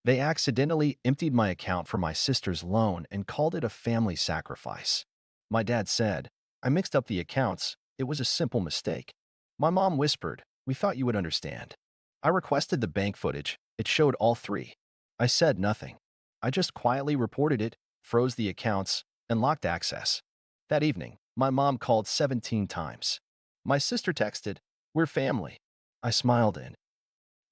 They accidentally emptied my account for my sister's loan and called it a family sacrifice. My dad said, I mixed up the accounts. It was a simple mistake. My mom whispered, we thought you would understand. I requested the bank footage. It showed all three. I said nothing. I just quietly reported it, froze the accounts, and locked access. That evening, my mom called 17 times. My sister texted, we're family. I smiled in.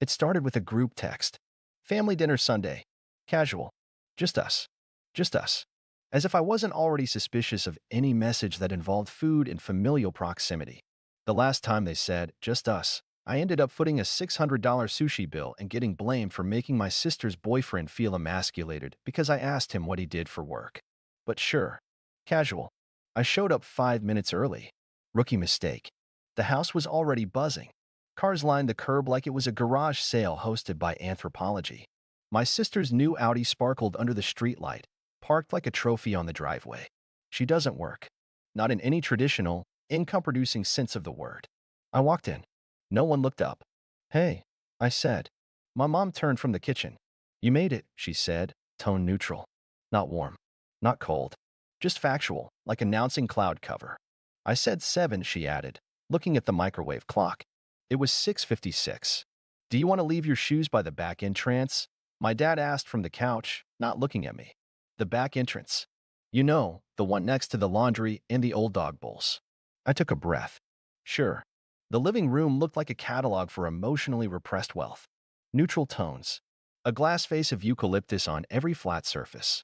It started with a group text. Family dinner Sunday. Casual. Just us. Just us. As if I wasn't already suspicious of any message that involved food and familial proximity. The last time they said, just us, I ended up footing a $600 sushi bill and getting blamed for making my sister's boyfriend feel emasculated because I asked him what he did for work. But sure. Casual. I showed up 5 minutes early. Rookie mistake. The house was already buzzing. Cars lined the curb like it was a garage sale hosted by Anthropology. My sister's new Audi sparkled under the streetlight, parked like a trophy on the driveway. She doesn't work. Not in any traditional, income-producing sense of the word. I walked in. No one looked up. Hey, I said. My mom turned from the kitchen. You made it, she said, tone neutral. Not warm. Not cold. Just factual, like announcing cloud cover. I said 7, she added, looking at the microwave clock. It was 6:56. Do you want to leave your shoes by the back entrance? My dad asked from the couch, not looking at me. The back entrance. You know, the one next to the laundry and the old dog bowls. I took a breath. Sure. The living room looked like a catalog for emotionally repressed wealth. Neutral tones. A glass vase of eucalyptus on every flat surface.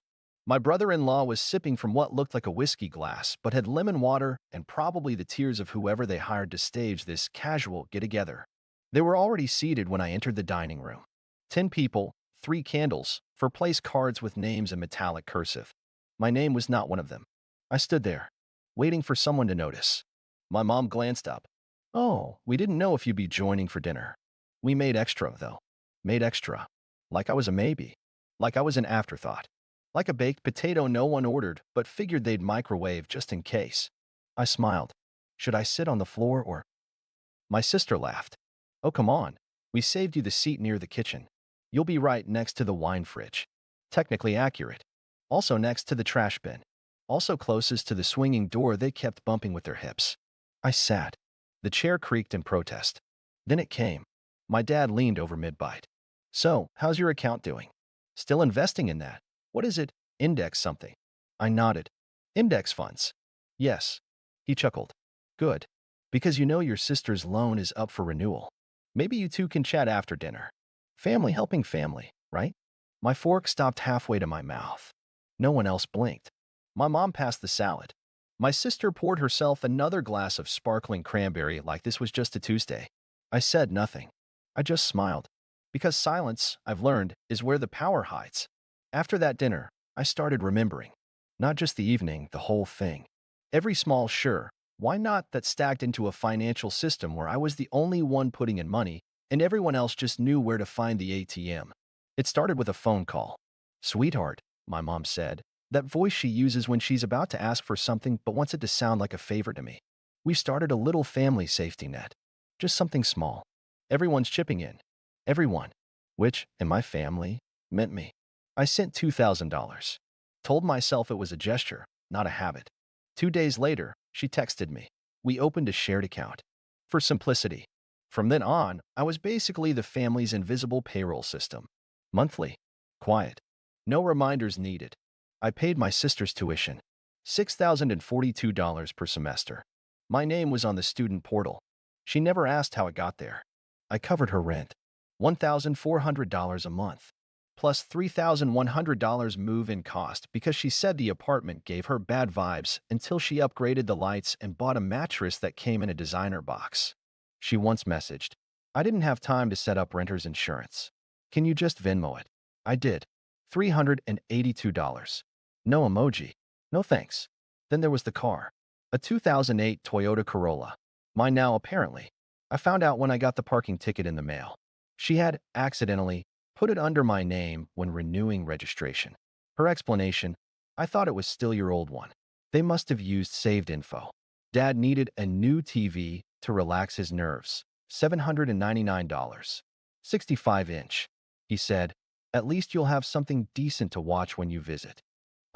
My brother-in-law was sipping from what looked like a whiskey glass, but had lemon water and probably the tears of whoever they hired to stage this casual get-together. They were already seated when I entered the dining room. 10 people, 3 candles, for place cards with names in metallic cursive. My name was not one of them. I stood there, waiting for someone to notice. My mom glanced up. Oh, we didn't know if you'd be joining for dinner. We made extra, though. Made extra. Like I was a maybe. Like I was an afterthought. Like a baked potato no one ordered, but figured they'd microwave just in case. I smiled. Should I sit on the floor or? My sister laughed. Oh, come on. We saved you the seat near the kitchen. You'll be right next to the wine fridge. Technically accurate. Also next to the trash bin. Also closest to the swinging door they kept bumping with their hips. I sat. The chair creaked in protest. Then it came. My dad leaned over mid-bite. So, how's your account doing? Still investing in that? What is it? Index something. I nodded. Index funds. Yes. He chuckled. Good. Because you know your sister's loan is up for renewal. Maybe you two can chat after dinner. Family helping family, right? My fork stopped halfway to my mouth. No one else blinked. My mom passed the salad. My sister poured herself another glass of sparkling cranberry like this was just a Tuesday. I said nothing. I just smiled. Because silence, I've learned, is where the power hides. After that dinner, I started remembering. Not just the evening, the whole thing. Every small sure, why not that stacked into a financial system where I was the only one putting in money and everyone else just knew where to find the ATM. It started with a phone call. Sweetheart, my mom said. That voice she uses when she's about to ask for something but wants it to sound like a favor to me. We've started a little family safety net. Just something small. Everyone's chipping in. Everyone. Which, in my family, meant me. I sent $2,000. Told myself it was a gesture, not a habit. 2 days later, she texted me. We opened a shared account. For simplicity. From then on, I was basically the family's invisible payroll system. Monthly. Quiet. No reminders needed. I paid my sister's tuition. $6,042 per semester. My name was on the student portal. She never asked how it got there. I covered her rent. $1,400 a month. Plus $3,100 move-in cost because she said the apartment gave her bad vibes until she upgraded the lights and bought a mattress that came in a designer box. She once messaged, I didn't have time to set up renter's insurance. Can you just Venmo it? I did. $382. No emoji. No thanks. Then there was the car. A 2008 Toyota Corolla. Mine now, apparently. I found out when I got the parking ticket in the mail. She had, accidentally, put it under my name when renewing registration. Her explanation, I thought it was still your old one. They must have used saved info. Dad needed a new TV to relax his nerves. $799. 65-inch. He said, At least you'll have something decent to watch when you visit.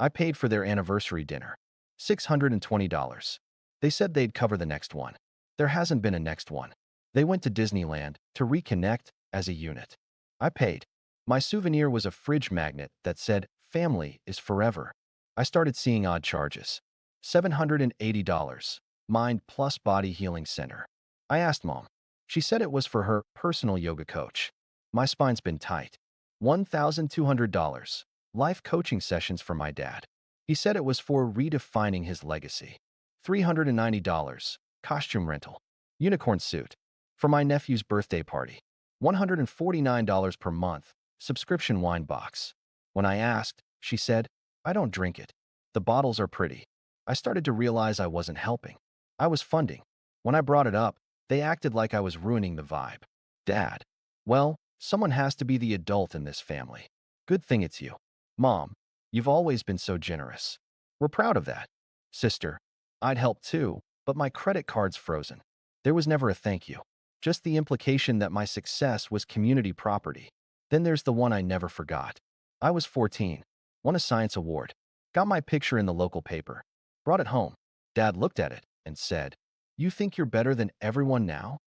I paid for their anniversary dinner. $620. They said they'd cover the next one. There hasn't been a next one. They went to Disneyland to reconnect as a unit. I paid. My souvenir was a fridge magnet that said, "Family is forever." I started seeing odd charges. $780. Mind plus Body Healing Center. I asked Mom. She said it was for her personal yoga coach. My spine's been tight. $1,200. Life coaching sessions for my dad. He said it was for redefining his legacy. $390. Costume rental. Unicorn suit. For my nephew's birthday party. $149 per month. Subscription wine box. When I asked, she said, "I don't drink it. The bottles are pretty." I started to realize I wasn't helping. I was funding. When I brought it up, they acted like I was ruining the vibe. Dad. Well, someone has to be the adult in this family. Good thing it's you. Mom, you've always been so generous. We're proud of that. Sister, I'd help too, but my credit card's frozen. There was never a thank you. Just the implication that my success was community property. Then there's the one I never forgot. I was 14, won a science award, got my picture in the local paper, brought it home. Dad looked at it and said, "You think you're better than everyone now?"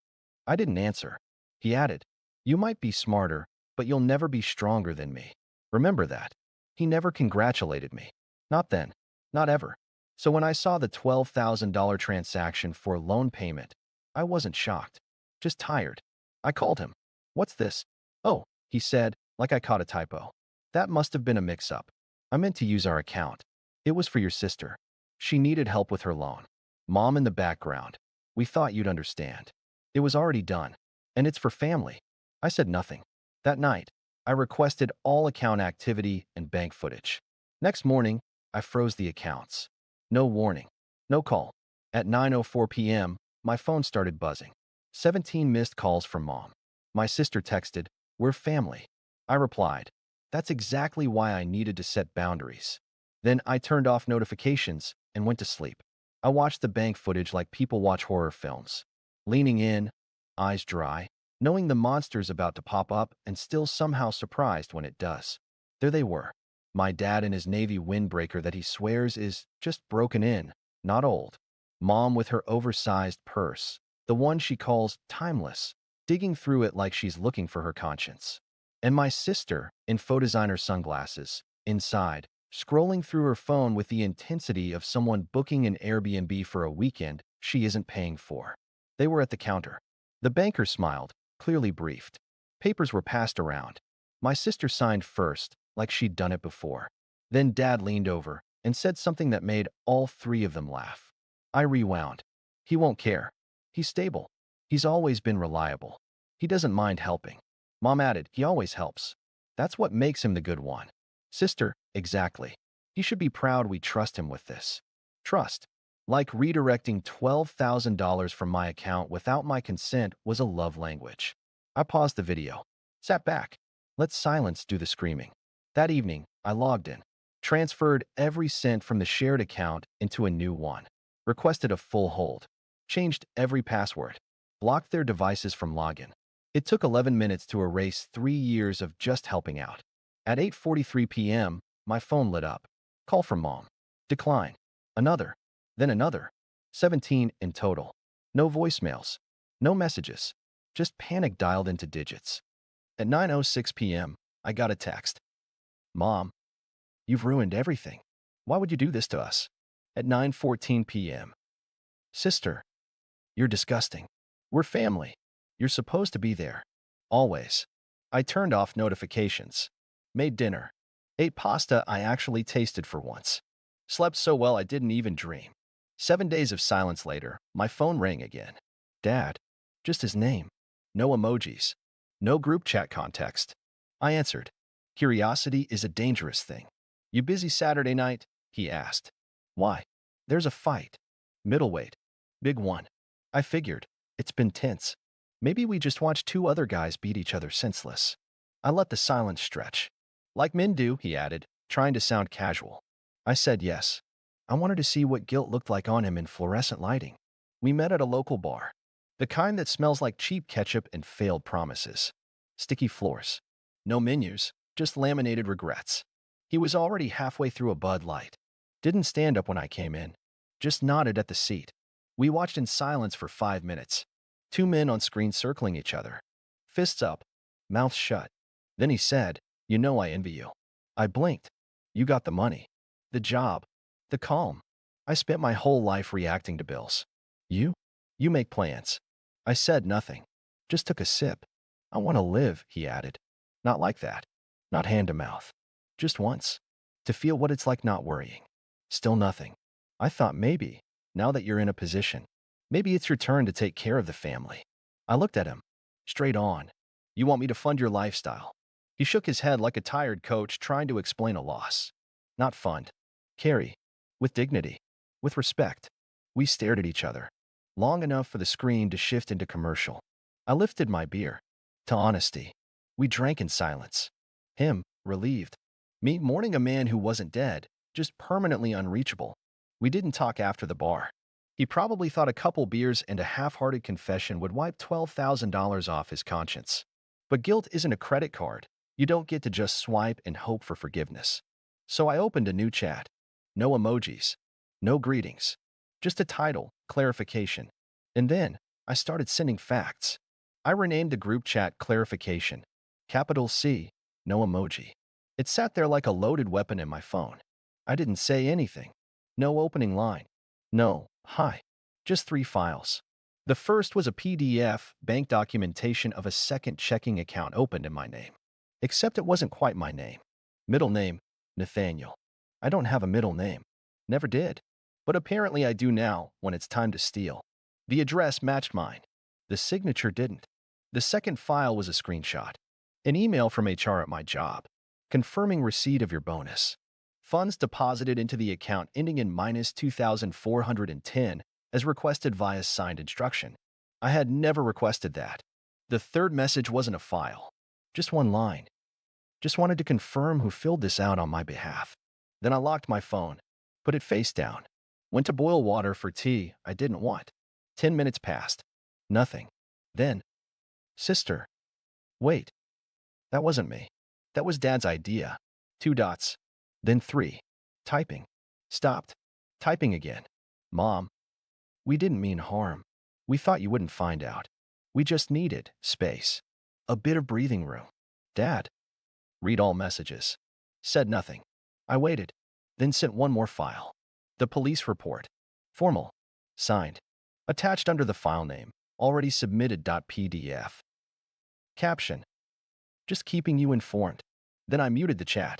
I didn't answer. He added, "You might be smarter, but you'll never be stronger than me. Remember that." He never congratulated me. Not then. Not ever. So when I saw the $12,000 transaction for loan payment, I wasn't shocked. Just tired. I called him. "What's this?" "Oh," he said, like I caught a typo. "That must have been a mix-up. I meant to use our account. It was for your sister. She needed help with her loan." Mom in the background. "We thought you'd understand. It was already done. And it's for family." I said nothing. That night, I requested all account activity and bank footage. Next morning, I froze the accounts. No warning. No call. At 9:04 p.m., my phone started buzzing. 17 missed calls from Mom. My sister texted, "We're family." I replied, "That's exactly why I needed to set boundaries." Then I turned off notifications and went to sleep. I watched the bank footage like people watch horror films. Leaning in, eyes dry, knowing the monster's about to pop up and still somehow surprised when it does. There they were. My dad in his Navy windbreaker that he swears is just broken in, not old. Mom with her oversized purse, the one she calls timeless, digging through it like she's looking for her conscience. And my sister, in faux designer sunglasses, inside, scrolling through her phone with the intensity of someone booking an Airbnb for a weekend she isn't paying for. They were at the counter. The banker smiled, clearly briefed. Papers were passed around. My sister signed first, like she'd done it before. Then Dad leaned over and said something that made all three of them laugh. I rewound. He won't care. He's stable. He's always been reliable. He doesn't mind helping. Mom added, he always helps. That's what makes him the good one. Sister, exactly. He should be proud we trust him with this. Trust. Like redirecting $12,000 from my account without my consent was a love language. I paused the video. Sat back. Let silence do the screaming. That evening, I logged in. Transferred every cent from the shared account into a new one. Requested a full hold. Changed every password. Blocked their devices from login. It took 11 minutes to erase 3 years of just helping out. At 8:43 p.m., my phone lit up. Call from Mom. Decline. Another. Then another. 17 in total. No voicemails. No messages. Just panic dialed into digits. At 9:06 p.m., I got a text. "Mom, you've ruined everything. Why would you do this to us?" At 9:14 p.m. "Sister, you're disgusting. We're family. You're supposed to be there. Always." I turned off notifications. Made dinner. Ate pasta I actually tasted for once. Slept so well I didn't even dream. 7 days of silence later, my phone rang again. Dad. Just his name. No emojis. No group chat context. I answered. Curiosity is a dangerous thing. "You busy Saturday night?" he asked. "Why?" "There's a fight. Middleweight. Big one." I figured. It's been tense. Maybe we just watched two other guys beat each other senseless. I let the silence stretch. "Like men do," he added, trying to sound casual. I said yes. I wanted to see what guilt looked like on him in fluorescent lighting. We met at a local bar. The kind that smells like cheap ketchup and failed promises. Sticky floors. No menus. just laminated regrets. He was already halfway through a Bud Light. Didn't stand up when I came in. Just nodded at the seat. We watched in silence for 5 minutes. Two men on screen circling each other. Fists up, mouths shut. Then he said, "You know I envy you." I blinked. You got the money, the job, the calm. I spent my whole life reacting to bills. You? You make plans. I said nothing. Just took a sip. I want to live, he added. Not like that. Not hand to mouth. Just once. To feel what it's like not worrying. Still nothing. I thought maybe, now that you're in a position, maybe it's your turn to take care of the family. I looked at him. Straight on. You want me to fund your lifestyle? He shook his head like a tired coach trying to explain a loss. Not fund. Carry. With dignity. With respect. We stared at each other. Long enough for the screen to shift into commercial. I lifted my beer. To honesty. We drank in silence. Him, relieved. Me mourning a man who wasn't dead, just permanently unreachable. We didn't talk after the bar. He probably thought a couple beers and a half-hearted confession would wipe $12,000 off his conscience. But guilt isn't a credit card. You don't get to just swipe and hope for forgiveness. So I opened a new chat. No emojis. No greetings. Just a title, clarification. And then I started sending facts. I renamed the group chat Clarification. Capital C, no emoji. It sat there like a loaded weapon in my phone. I didn't say anything. No opening line. No, hi. Just 3 files. The first was a PDF bank documentation of a second checking account opened in my name. Except it wasn't quite my name. Middle name, Nathaniel. I don't have a middle name. Never did. But apparently I do now when it's time to steal. The address matched mine. The signature didn't. The second file was a screenshot. An email from HR at my job. Confirming receipt of your bonus. Funds deposited into the account ending in minus 2,410 as requested via signed instruction. I had never requested that. The third message wasn't a file. Just one line. Just wanted to confirm who filled this out on my behalf. Then I locked my phone, put it face down. Went to boil water for tea I didn't want. 10 minutes passed. Nothing. Then, sister. Wait. That wasn't me. That was Dad's idea. 2 dots. Then 3. Typing. Stopped. Typing again. Mom. We didn't mean harm. We thought you wouldn't find out. We just needed space. A bit of breathing room. Dad. Read all messages. Said nothing. I waited. Then sent one more file. The police report. Formal. Signed. Attached under the file name. Already submitted. PDF. Caption. Just keeping you informed. Then I muted the chat.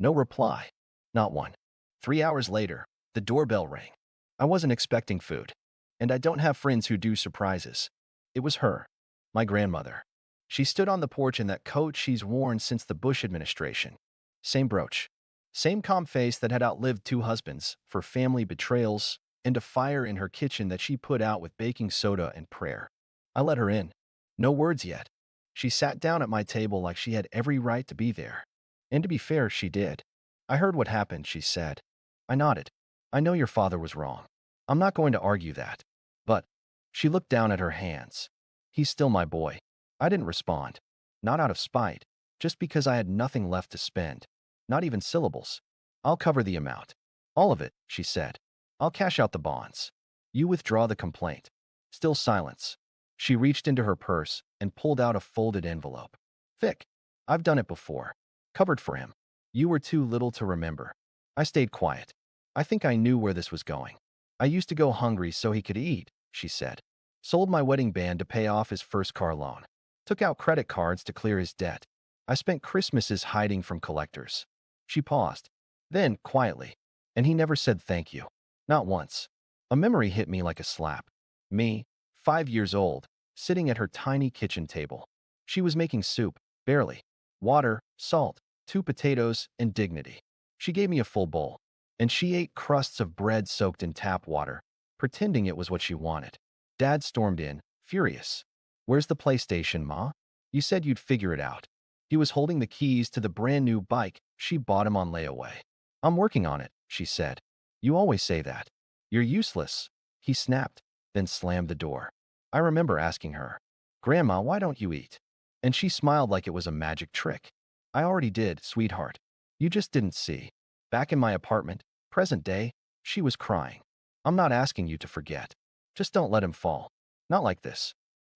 No reply. Not one. 3 hours later, the doorbell rang. I wasn't expecting food. And I don't have friends who do surprises. It was her. My grandmother. She stood on the porch in that coat she's worn since the Bush administration. Same brooch. Same calm face that had outlived 2 husbands for family betrayals and a fire in her kitchen that she put out with baking soda and prayer. I let her in. No words yet. She sat down at my table like she had every right to be there. And to be fair, she did. I heard what happened, she said. I nodded. I know your father was wrong. I'm not going to argue that. But she looked down at her hands. He's still my boy. I didn't respond. Not out of spite, just because I had nothing left to spend. Not even syllables. I'll cover the amount. All of it, she said. I'll cash out the bonds. You withdraw the complaint. Still silence. She reached into her purse and pulled out a folded envelope. Thick. I've done it before. Covered for him. You were too little to remember. I stayed quiet. I think I knew where this was going. I used to go hungry so he could eat, she said. Sold my wedding band to pay off his first car loan. Took out credit cards to clear his debt. I spent Christmases hiding from collectors. She paused. Then, quietly. And he never said thank you. Not once. A memory hit me like a slap. Me, 5 years old, sitting at her tiny kitchen table. She was making soup, barely. Water, salt, 2 potatoes, and dignity. She gave me a full bowl. And she ate crusts of bread soaked in tap water, pretending it was what she wanted. Dad stormed in, furious. Where's the PlayStation, Ma? You said you'd figure it out. He was holding the keys to the brand new bike she bought him on layaway. I'm working on it, she said. You always say that. You're useless. He snapped, then slammed the door. I remember asking her, Grandma, why don't you eat? And she smiled like it was a magic trick. I already did, sweetheart. You just didn't see. Back in my apartment, present day, she was crying. I'm not asking you to forget. Just don't let him fall. Not like this.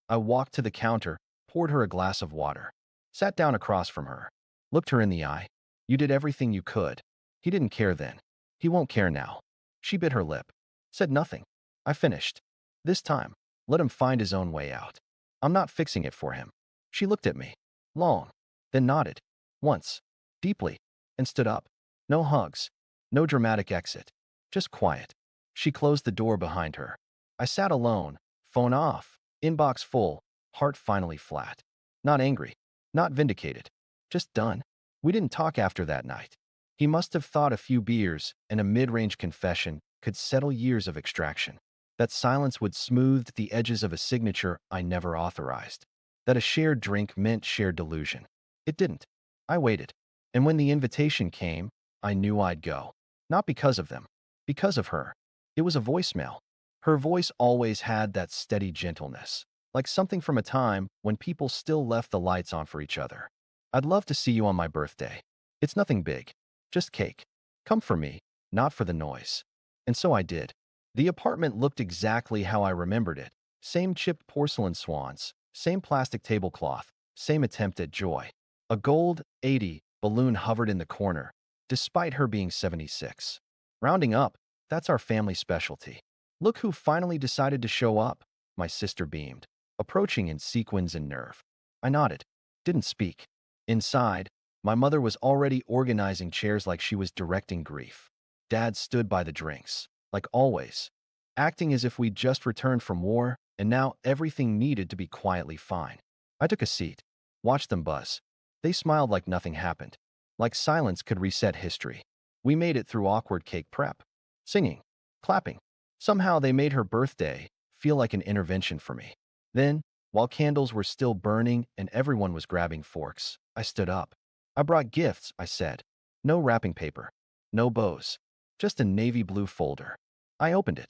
I walked to the counter, poured her a glass of water, sat down across from her, looked her in the eye. You did everything you could. He didn't care then. He won't care now. She bit her lip, said nothing. I finished. This time, let him find his own way out. I'm not fixing it for him. She looked at me, long, then nodded, once, deeply, and stood up. No hugs, no dramatic exit, just quiet. She closed the door behind her. I sat alone, phone off, inbox full, heart finally flat. Not angry, not vindicated, just done. We didn't talk after that night. He must have thought a few beers and a mid-range confession could settle years of extraction. That silence would smooth the edges of a signature I never authorized. That a shared drink meant shared delusion. It didn't. I waited. And when the invitation came, I knew I'd go. Not because of them. Because of her. It was a voicemail. Her voice always had that steady gentleness, like something from a time when people still left the lights on for each other. I'd love to see you on my birthday. It's nothing big. Just cake. Come for me, not for the noise. And so I did. The apartment looked exactly how I remembered it. Same chipped porcelain swans, same plastic tablecloth, same attempt at joy. A gold 80 balloon hovered in the corner, despite her being 76. Rounding up, that's our family specialty. Look who finally decided to show up, my sister beamed, approaching in sequins and nerve. I nodded, didn't speak. Inside, my mother was already organizing chairs like she was directing grief. Dad stood by the drinks, like always, acting as if we'd just returned from war and now everything needed to be quietly fine. I took a seat, watched them buzz. They smiled like nothing happened, like silence could reset history. We made it through awkward cake prep, singing, clapping. Somehow they made her birthday feel like an intervention for me. Then, while candles were still burning and everyone was grabbing forks, I stood up. I brought gifts, I said. No wrapping paper, no bows, just a navy blue folder. I opened it.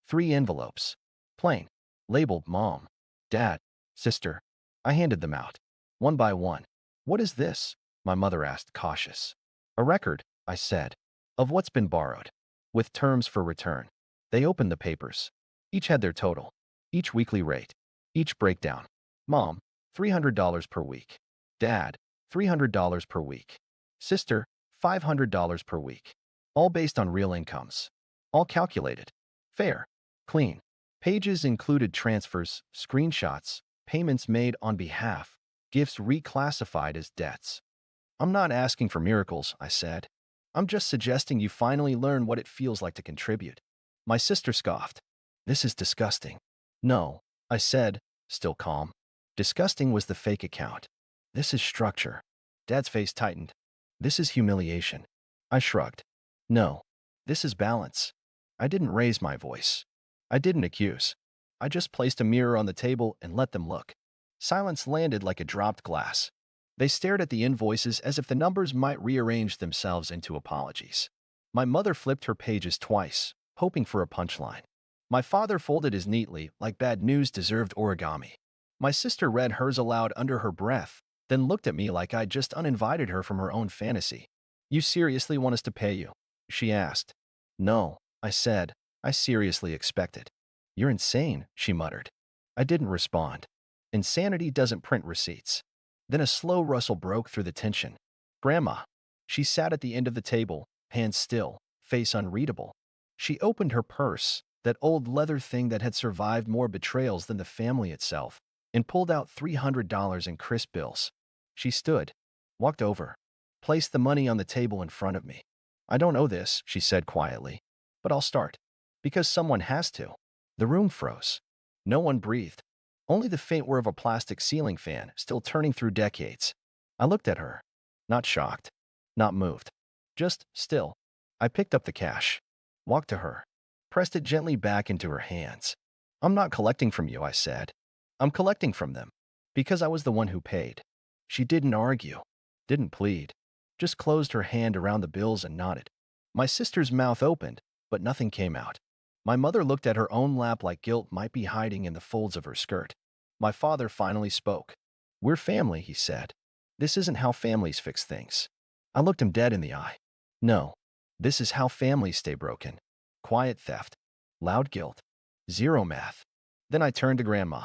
3 envelopes. Plain. Labeled Mom, Dad, Sister. I handed them out. One by one. What is this? My mother asked, cautious. A record, I said, of what's been borrowed, with terms for return. They opened the papers. Each had their total. Each weekly rate. Each breakdown. Mom, $300 per week. Dad, $300 per week. Sister, $500 per week. All based on real incomes. All calculated. Fair. Clean. Pages included transfers, screenshots, payments made on behalf, gifts reclassified as debts. I'm not asking for miracles, I said. I'm just suggesting you finally learn what it feels like to contribute. My sister scoffed. This is disgusting. No, I said, still calm. Disgusting was the fake account. This is structure. Dad's face tightened. This is humiliation. I shrugged. No, this is balance. I didn't raise my voice. I didn't accuse. I just placed a mirror on the table and let them look. Silence landed like a dropped glass. They stared at the invoices as if the numbers might rearrange themselves into apologies. My mother flipped her pages twice, hoping for a punchline. My father folded his neatly, like bad news deserved origami. My sister read hers aloud under her breath, then looked at me like I'd just uninvited her from her own fantasy. You seriously want us to pay you? She asked. No, I said. I seriously expect it. You're insane, she muttered. I didn't respond. Insanity doesn't print receipts. Then a slow rustle broke through the tension. Grandma. She sat at the end of the table, hands still, face unreadable. She opened her purse, that old leather thing that had survived more betrayals than the family itself, and pulled out $300 in crisp bills. She stood, walked over, placed the money on the table in front of me. I don't owe this, she said quietly, but I'll start. Because someone has to. The room froze. No one breathed. Only the faint whir of a plastic ceiling fan still turning through decades. I looked at her. Not shocked. Not moved. Just still. I picked up the cash. Walked to her. Pressed it gently back into her hands. I'm not collecting from you, I said. I'm collecting from them. Because I was the one who paid. She didn't argue. Didn't plead. Just closed her hand around the bills and nodded. My sister's mouth opened, but nothing came out. My mother looked at her own lap like guilt might be hiding in the folds of her skirt. My father finally spoke. We're family, he said. This isn't how families fix things. I looked him dead in the eye. No, this is how families stay broken. Quiet theft, loud guilt, zero math. Then I turned to Grandma.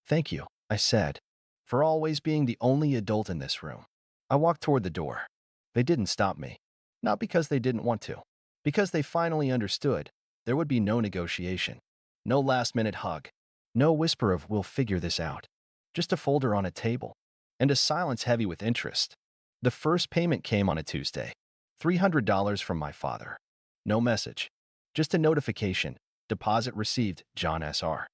Thank you, I said, for always being the only adult in this room. I walked toward the door. They didn't stop me. Not because they didn't want to. Because they finally understood. There would be no negotiation. No last-minute hug. No whisper of "we'll figure this out." Just a folder on a table. And a silence heavy with interest. The first payment came on a Tuesday. $300 from my father. No message. Just a notification. Deposit received, John S.R.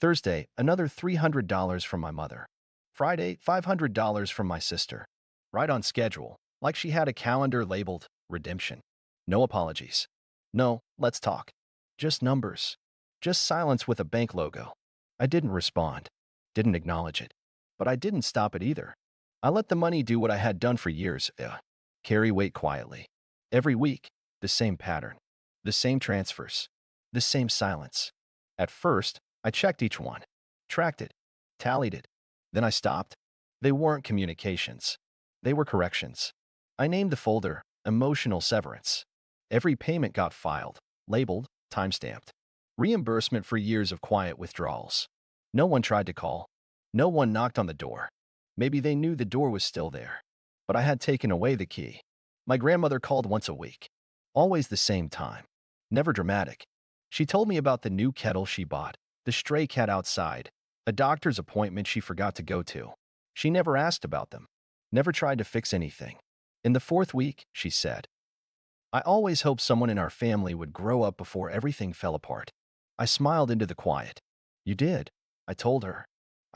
Thursday, another $300 from my mother. Friday, $500 from my sister. Right on schedule, like she had a calendar labeled redemption. No apologies. No, let's talk. Just numbers. Just silence with a bank logo. I didn't respond. Didn't acknowledge it. But I didn't stop it either. I let the money do what I had done for years. Carry weight quietly. Every week, the same pattern. The same transfers. The same silence. At first, I checked each one. Tracked it. Tallied it. Then I stopped. They weren't communications. They were corrections. I named the folder Emotional Severance. Every payment got filed, labeled, timestamped. Reimbursement for years of quiet withdrawals. No one tried to call. No one knocked on the door. Maybe they knew the door was still there. But I had taken away the key. My grandmother called once a week. Always the same time. Never dramatic. She told me about the new kettle she bought, the stray cat outside, a doctor's appointment she forgot to go to. She never asked about them. Never tried to fix anything. In the fourth week, she said, I always hoped someone in our family would grow up before everything fell apart. I smiled into the quiet. You did, I told her.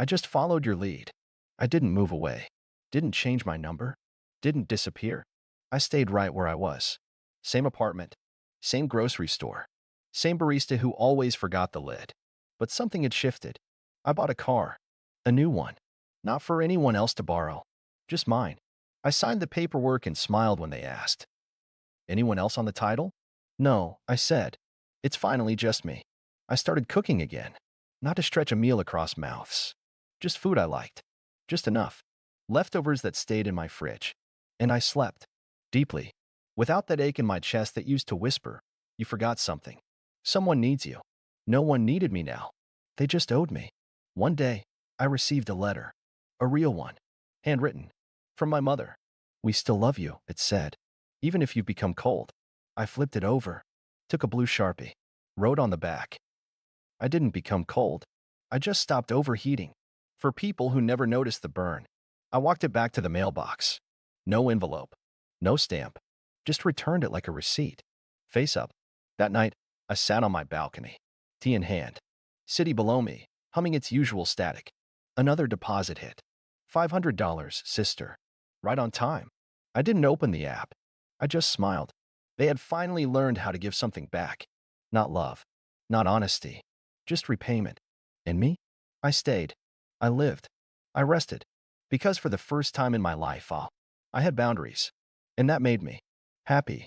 I just followed your lead. I didn't move away. Didn't change my number. Didn't disappear. I stayed right where I was. Same apartment. Same grocery store. Same barista who always forgot the lid. But something had shifted. I bought a car. A new one. Not for anyone else to borrow. Just mine. I signed the paperwork and smiled when they asked. Anyone else on the title? No, I said. It's finally just me. I started cooking again. Not to stretch a meal across mouths. Just food I liked. Just enough. Leftovers that stayed in my fridge. And I slept. Deeply. Without that ache in my chest that used to whisper, you forgot something. Someone needs you. No one needed me now. They just owed me. One day, I received a letter. A real one. Handwritten. From my mother. We still love you, it said. Even if you've become cold. I flipped it over. Took a blue Sharpie. Wrote on the back. I didn't become cold. I just stopped overheating. For people who never noticed the burn. I walked it back to the mailbox. No envelope. No stamp. Just returned it like a receipt. Face up. That night, I sat on my balcony. Tea in hand. City below me, humming its usual static. Another deposit hit. $500, sister. Right on time. I didn't open the app. I just smiled. They had finally learned how to give something back. Not love. Not honesty. Just repayment. And me? I stayed. I lived. I rested. Because for the first time in my life, I had boundaries. And that made me happy.